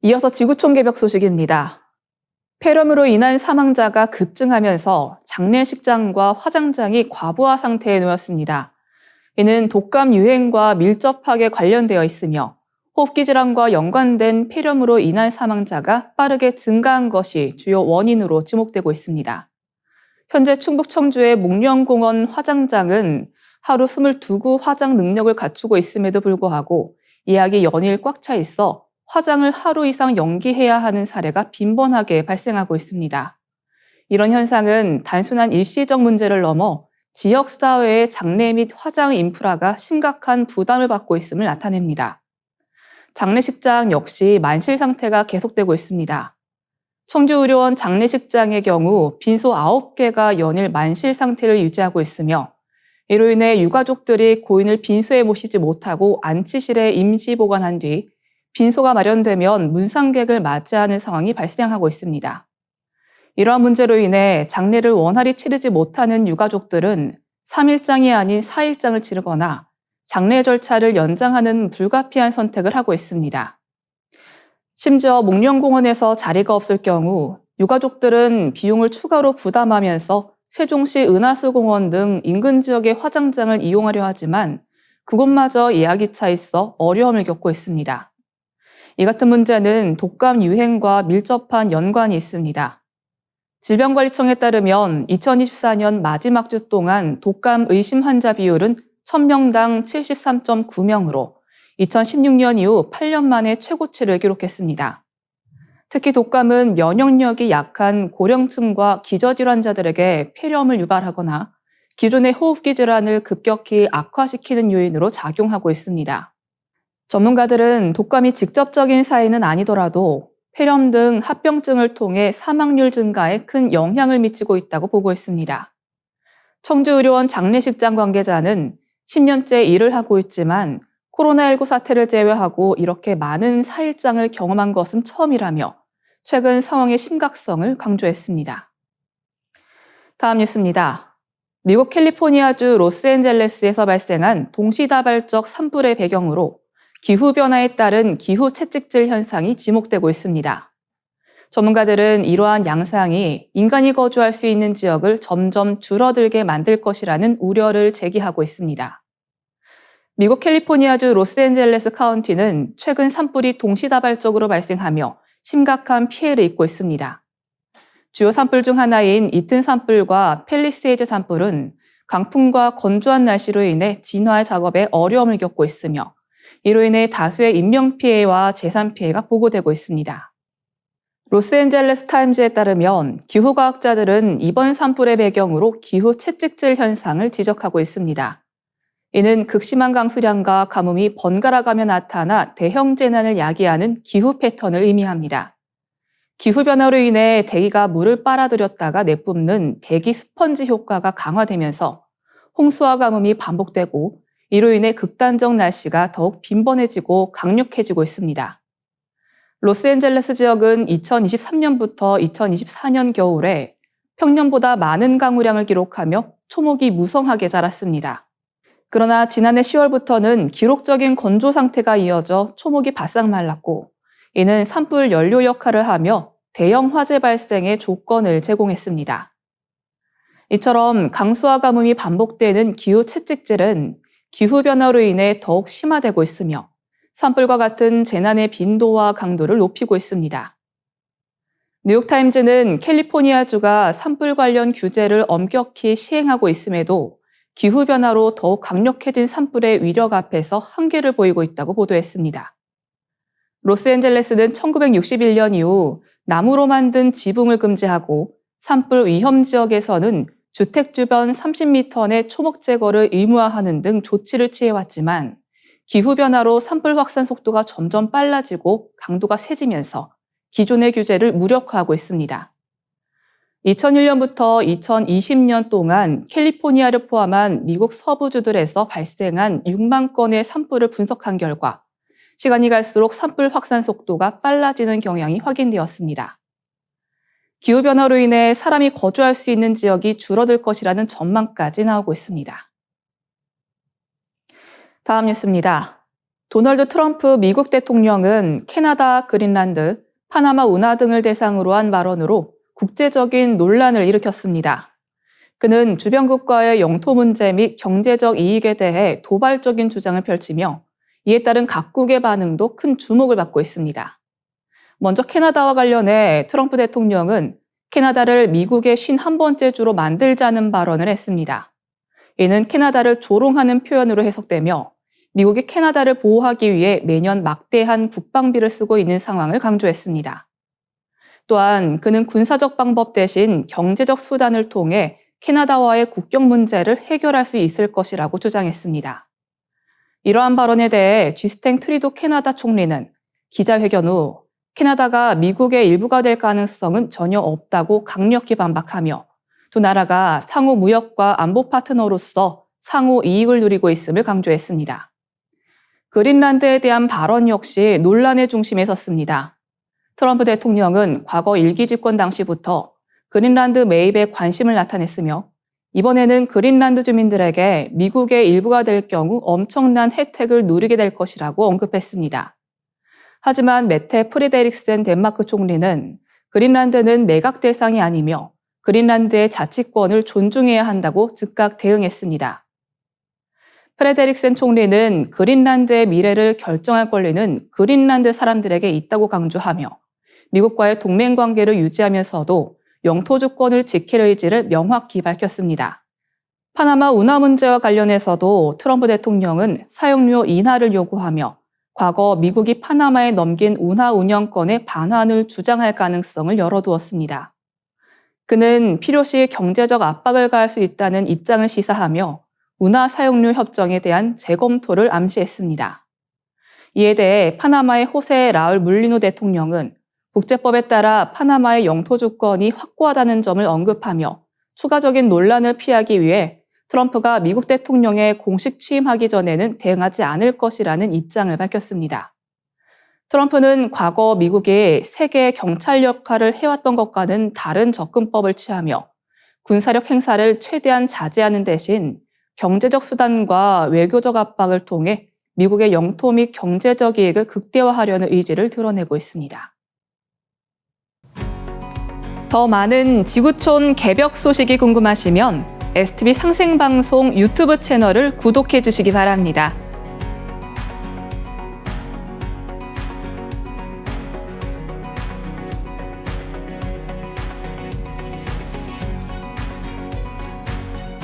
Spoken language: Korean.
이어서 지구촌 개벽 소식입니다. 폐렴으로 인한 사망자가 급증하면서 장례식장과 화장장이 과부하 상태에 놓였습니다. 이는 독감 유행과 밀접하게 관련되어 있으며 호흡기 질환과 연관된 폐렴으로 인한 사망자가 빠르게 증가한 것이 주요 원인으로 지목되고 있습니다. 현재 충북 청주의 목련공원 화장장은 하루 22구 화장 능력을 갖추고 있음에도 불구하고 예약이 연일 꽉 차 있어 화장을 하루 이상 연기해야 하는 사례가 빈번하게 발생하고 있습니다. 이런 현상은 단순한 일시적 문제를 넘어 지역사회의 장례 및 화장 인프라가 심각한 부담을 받고 있음을 나타냅니다. 장례식장 역시 만실 상태가 계속되고 있습니다. 청주의료원 장례식장의 경우 빈소 9개가 연일 만실 상태를 유지하고 있으며 이로 인해 유가족들이 고인을 빈소에 모시지 못하고 안치실에 임시 보관한 뒤 빈소가 마련되면 문상객을 맞이하는 상황이 발생하고 있습니다. 이러한 문제로 인해 장례를 원활히 치르지 못하는 유가족들은 3일장이 아닌 4일장을 치르거나 장례 절차를 연장하는 불가피한 선택을 하고 있습니다. 심지어 목련공원에서 자리가 없을 경우 유가족들은 비용을 추가로 부담하면서 세종시 은하수공원 등 인근 지역의 화장장을 이용하려 하지만 그곳마저 예약이 차 있어 어려움을 겪고 있습니다. 이 같은 문제는 독감 유행과 밀접한 연관이 있습니다. 질병관리청에 따르면 2024년 마지막 주 동안 독감 의심 환자 비율은 1000명당 73.9명으로 2016년 이후 8년 만에 최고치를 기록했습니다. 특히 독감은 면역력이 약한 고령층과 기저질환자들에게 폐렴을 유발하거나 기존의 호흡기 질환을 급격히 악화시키는 요인으로 작용하고 있습니다. 전문가들은 독감이 직접적인 사인은 아니더라도 폐렴 등 합병증을 통해 사망률 증가에 큰 영향을 미치고 있다고 보고 있습니다. 청주의료원 장례식장 관계자는 10년째 일을 하고 있지만 코로나19 사태를 제외하고 이렇게 많은 4일장을 경험한 것은 처음이라며 최근 상황의 심각성을 강조했습니다. 다음 뉴스입니다. 미국 캘리포니아주 로스앤젤레스에서 발생한 동시다발적 산불의 배경으로 기후변화에 따른 기후 채찍질 현상이 지목되고 있습니다. 전문가들은 이러한 양상이 인간이 거주할 수 있는 지역을 점점 줄어들게 만들 것이라는 우려를 제기하고 있습니다. 미국 캘리포니아주 로스앤젤레스 카운티는 최근 산불이 동시다발적으로 발생하며 심각한 피해를 입고 있습니다. 주요 산불 중 하나인 이튼 산불과 팰리세이드 산불은 강풍과 건조한 날씨로 인해 진화 작업에 어려움을 겪고 있으며 이로 인해 다수의 인명피해와 재산피해가 보고되고 있습니다. 로스앤젤레스 타임즈에 따르면 기후과학자들은 이번 산불의 배경으로 기후 채찍질 현상을 지적하고 있습니다. 이는 극심한 강수량과 가뭄이 번갈아가며 나타나 대형 재난을 야기하는 기후 패턴을 의미합니다. 기후변화로 인해 대기가 물을 빨아들였다가 내뿜는 대기 스펀지 효과가 강화되면서 홍수와 가뭄이 반복되고 이로 인해 극단적 날씨가 더욱 빈번해지고 강력해지고 있습니다. 로스앤젤레스 지역은 2023년부터 2024년 겨울에 평년보다 많은 강우량을 기록하며 초목이 무성하게 자랐습니다. 그러나 지난해 10월부터는 기록적인 건조 상태가 이어져 초목이 바싹 말랐고 이는 산불 연료 역할을 하며 대형 화재 발생의 조건을 제공했습니다. 이처럼 강수와 가뭄이 반복되는 기후 채찍질은 기후변화로 인해 더욱 심화되고 있으며 산불과 같은 재난의 빈도와 강도를 높이고 있습니다. 뉴욕타임즈는 캘리포니아주가 산불 관련 규제를 엄격히 시행하고 있음에도 기후변화로 더욱 강력해진 산불의 위력 앞에서 한계를 보이고 있다고 보도했습니다. 로스앤젤레스는 1961년 이후 나무로 만든 지붕을 금지하고 산불 위험 지역에서는 주택 주변 30m 내 초목 제거를 의무화하는 등 조치를 취해왔지만 기후변화로 산불 확산 속도가 점점 빨라지고 강도가 세지면서 기존의 규제를 무력화하고 있습니다. 2001년부터 2020년 동안 캘리포니아를 포함한 미국 서부주들에서 발생한 6만 건의 산불을 분석한 결과 시간이 갈수록 산불 확산 속도가 빨라지는 경향이 확인되었습니다. 기후변화로 인해 사람이 거주할 수 있는 지역이 줄어들 것이라는 전망까지 나오고 있습니다. 다음 뉴스입니다. 도널드 트럼프 미국 대통령은 캐나다, 그린란드, 파나마 운하 등을 대상으로 한 발언으로 국제적인 논란을 일으켰습니다. 그는 주변국과의 영토 문제 및 경제적 이익에 대해 도발적인 주장을 펼치며 이에 따른 각국의 반응도 큰 주목을 받고 있습니다. 먼저 캐나다와 관련해 트럼프 대통령은 캐나다를 미국의 51번째 주로 만들자는 발언을 했습니다. 이는 캐나다를 조롱하는 표현으로 해석되며 미국이 캐나다를 보호하기 위해 매년 막대한 국방비를 쓰고 있는 상황을 강조했습니다. 또한 그는 군사적 방법 대신 경제적 수단을 통해 캐나다와의 국경 문제를 해결할 수 있을 것이라고 주장했습니다. 이러한 발언에 대해 주스틴 트루도 캐나다 총리는 기자회견 후 캐나다가 미국의 일부가 될 가능성은 전혀 없다고 강력히 반박하며 두 나라가 상호 무역과 안보 파트너로서 상호 이익을 누리고 있음을 강조했습니다. 그린란드에 대한 발언 역시 논란의 중심에 섰습니다. 트럼프 대통령은 과거 일기 집권 당시부터 그린란드 매입에 관심을 나타냈으며 이번에는 그린란드 주민들에게 미국의 일부가 될 경우 엄청난 혜택을 누리게 될 것이라고 언급했습니다. 하지만 메테 프레데릭센 덴마크 총리는 그린란드는 매각 대상이 아니며 그린란드의 자치권을 존중해야 한다고 즉각 대응했습니다. 프레데릭센 총리는 그린란드의 미래를 결정할 권리는 그린란드 사람들에게 있다고 강조하며 미국과의 동맹 관계를 유지하면서도 영토 주권을 지킬 의지를 명확히 밝혔습니다. 파나마 운하 문제와 관련해서도 트럼프 대통령은 사용료 인하를 요구하며 과거 미국이 파나마에 넘긴 운하 운영권의 반환을 주장할 가능성을 열어두었습니다. 그는 필요시 경제적 압박을 가할 수 있다는 입장을 시사하며 운하 사용료 협정에 대한 재검토를 암시했습니다. 이에 대해 파나마의 호세 라울 물리노 대통령은 국제법에 따라 파나마의 영토 주권이 확고하다는 점을 언급하며 추가적인 논란을 피하기 위해 트럼프가 미국 대통령에 공식 취임하기 전에는 대응하지 않을 것이라는 입장을 밝혔습니다. 트럼프는 과거 미국이 세계 경찰 역할을 해왔던 것과는 다른 접근법을 취하며 군사력 행사를 최대한 자제하는 대신 경제적 수단과 외교적 압박을 통해 미국의 영토 및 경제적 이익을 극대화하려는 의지를 드러내고 있습니다. 더 많은 지구촌 개벽 소식이 궁금하시면 STV 상생방송 유튜브 채널을 구독해 주시기 바랍니다.